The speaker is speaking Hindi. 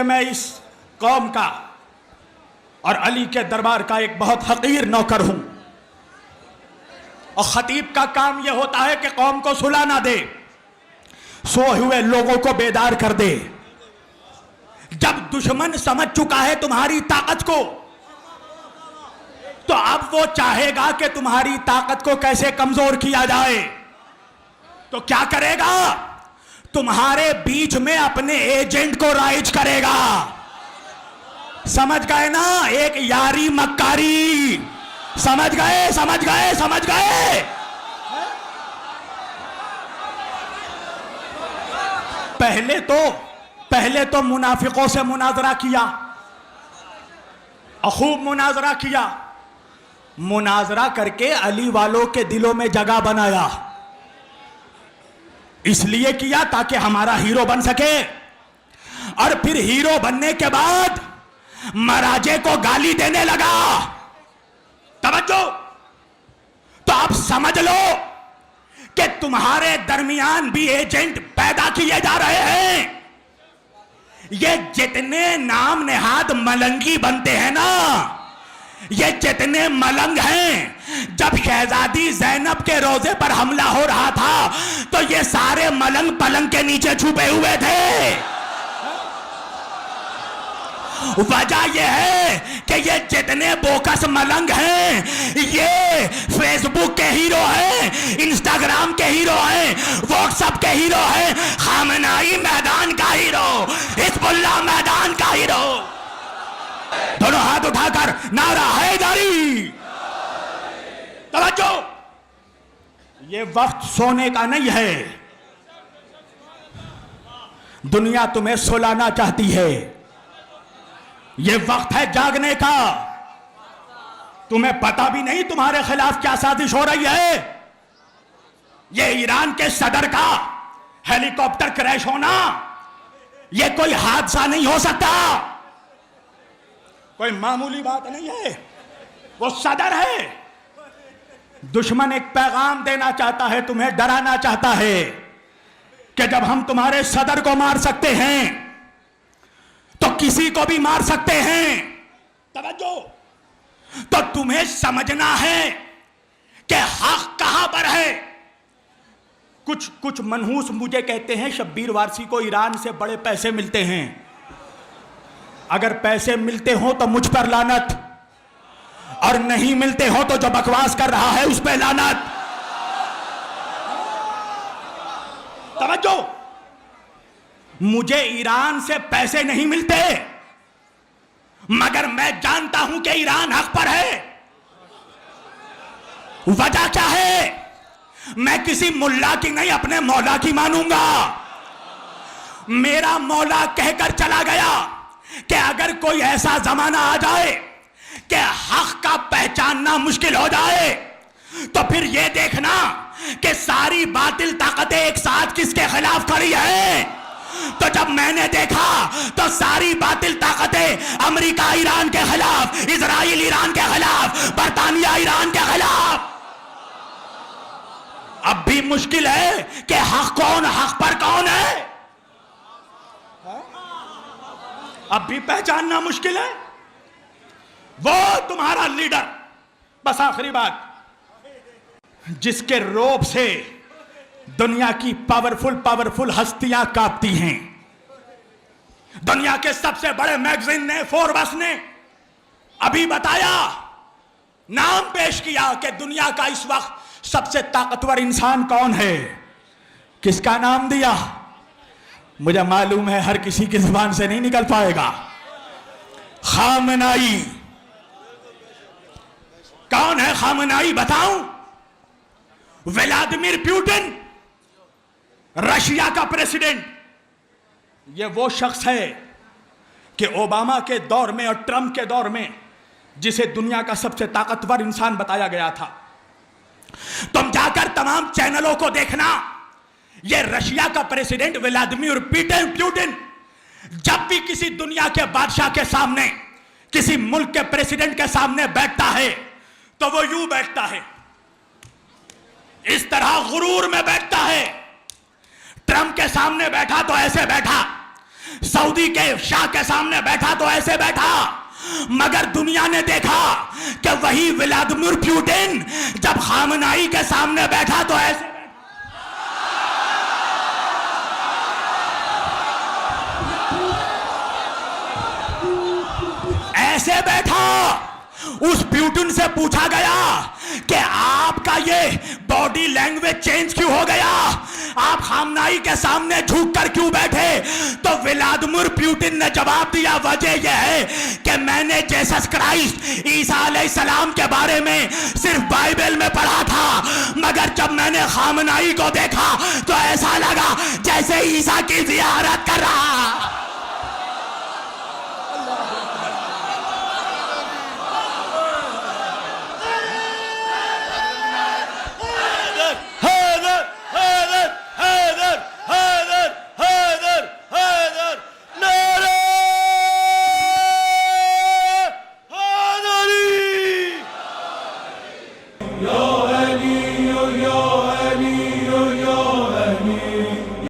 मैं इस कौम का और अली के दरबार का एक बहुत हकीर नौकर हूं और खतीब का काम यह होता है कि कौम को सुला ना दे, सोए हुए लोगों को बेदार कर दे। जब दुश्मन समझ चुका है तुम्हारी ताकत को, तो अब वो चाहेगा कि तुम्हारी ताकत को कैसे कमजोर किया जाए। तो क्या करेगा? तुम्हारे बीच में अपने एजेंट को राइज करेगा। समझ गए ना? एक यारी मक्कारी। समझ गए, समझ गए, समझ गए। पहले तो मुनाफिकों से मुनाजरा किया और खूब मुनाजरा किया। मुनाजरा करके अली वालों के दिलों में जगह बनाया। इसलिए किया ताकि हमारा हीरो बन सके, और फिर हीरो बनने के बाद महाराजे को गाली देने लगा। तवज्जो। तो आप समझ लो कि तुम्हारे दरमियान भी एजेंट पैदा किए जा रहे हैं। ये जितने नाम नेहाद मलंगी बनते हैं ना, ये जितने मलंग हैं, जब शहजादी जैनब के रोजे पर हमला हो रहा था तो ये सारे मलंग पलंग के नीचे छुपे हुए थे। वजह यह है कि ये जितने बोकस मलंग हैं, ये फेसबुक के हीरो हैं, इंस्टाग्राम के हीरो हैं, व्हाट्सएप के हीरो हैं, खामनाई मैदान का हीरो, हिजबुल्लाह मैदान का हीरो। दोनों हाथ उठाकर नारा हैदरी। तवज्जो। ये वक्त सोने का नहीं है। दुनिया तुम्हें सुलाना चाहती है। ये वक्त है जागने का। तुम्हें पता भी नहीं तुम्हारे खिलाफ क्या साजिश हो रही है। ये ईरान के सदर का हेलीकॉप्टर क्रैश होना, ये कोई हादसा नहीं हो सकता, कोई मामूली बात नहीं है। वो सदर है। दुश्मन एक पैगाम देना चाहता है, तुम्हें डराना चाहता है कि जब हम तुम्हारे सदर को मार सकते हैं तो किसी को भी मार सकते हैं। तवज्जो। तो तुम्हें समझना है कि हक कहां पर है। कुछ मनहूस मुझे कहते हैं शब्बीर वारसी को ईरान से बड़े पैसे मिलते हैं। अगर पैसे मिलते हो तो मुझ पर लानत, और नहीं मिलते हो तो जो बकवास कर रहा है उस पर लानत। तवज्जो। मुझे ईरान से पैसे नहीं मिलते, मगर मैं जानता हूं कि ईरान हक पर है। वजह क्या है? मैं किसी मुल्ला की नहीं, अपने मौला की मानूंगा। मेरा मौला कहकर चला गया कि अगर कोई ऐसा जमाना आ जाए कि हक का पहचानना मुश्किल हो जाए, तो फिर यह देखना कि सारी बातिल ताकतें एक साथ किसके खिलाफ खड़ी हैं। तो जब मैंने देखा तो सारी बातिल ताकतें अमेरिका ईरान के खिलाफ, इजराइल ईरान के खिलाफ, बरतानिया ईरान के खिलाफ। अब भी मुश्किल है कि हक पर कौन है। अब भी पहचानना मुश्किल है। वो तुम्हारा लीडर, बस आखिरी बात, जिसके रोब से दुनिया की पावरफुल हस्तियां कांपती हैं। दुनिया के सबसे बड़े मैगजीन ने, फोर्ब्स ने अभी बताया, नाम पेश किया कि दुनिया का इस वक्त सबसे ताकतवर इंसान कौन है। किसका नाम दिया? मुझे मालूम है हर किसी की जुबान से नहीं निकल पाएगा। खामनाई। कौन है खामनाई? बताऊं? व्लादिमीर पुतिन, रशिया का प्रेसिडेंट। यह वो शख्स है कि ओबामा के दौर में और ट्रंप के दौर में जिसे दुनिया का सबसे ताकतवर इंसान बताया गया था। तुम जाकर तमाम चैनलों को देखना, यह रशिया का प्रेसिडेंट व्लादिमीर पुतिन जब भी किसी दुनिया के बादशाह के सामने, किसी मुल्क के प्रेसिडेंट के सामने बैठता है तो वो यूं बैठता है, इस तरह गुरूर में बैठता है। ट्रंप के सामने बैठा तो ऐसे बैठा, सऊदी के शाह के सामने बैठा तो ऐसे बैठा, मगर दुनिया ने देखा कि वही व्लादिमीर पुतिन जब खामनाई के सामने बैठा तो ऐसे बैठा। उस पुतिन से पूछा गया कि आपका ये बॉडी लैंग्वेज चेंज क्यों हो गया, आप खामनाई के सामने झुक कर क्यों बैठे? तो व्लादिमीर पुतिन ने जवाब दिया, वजह यह है कि मैंने जीसस क्राइस्ट ईसा अलैहिस्सलाम के बारे में सिर्फ बाइबल में पढ़ा था, मगर जब मैंने खामनाई को देखा तो ऐसा लगा जैसे ईसा की जियारत कर रहा। No!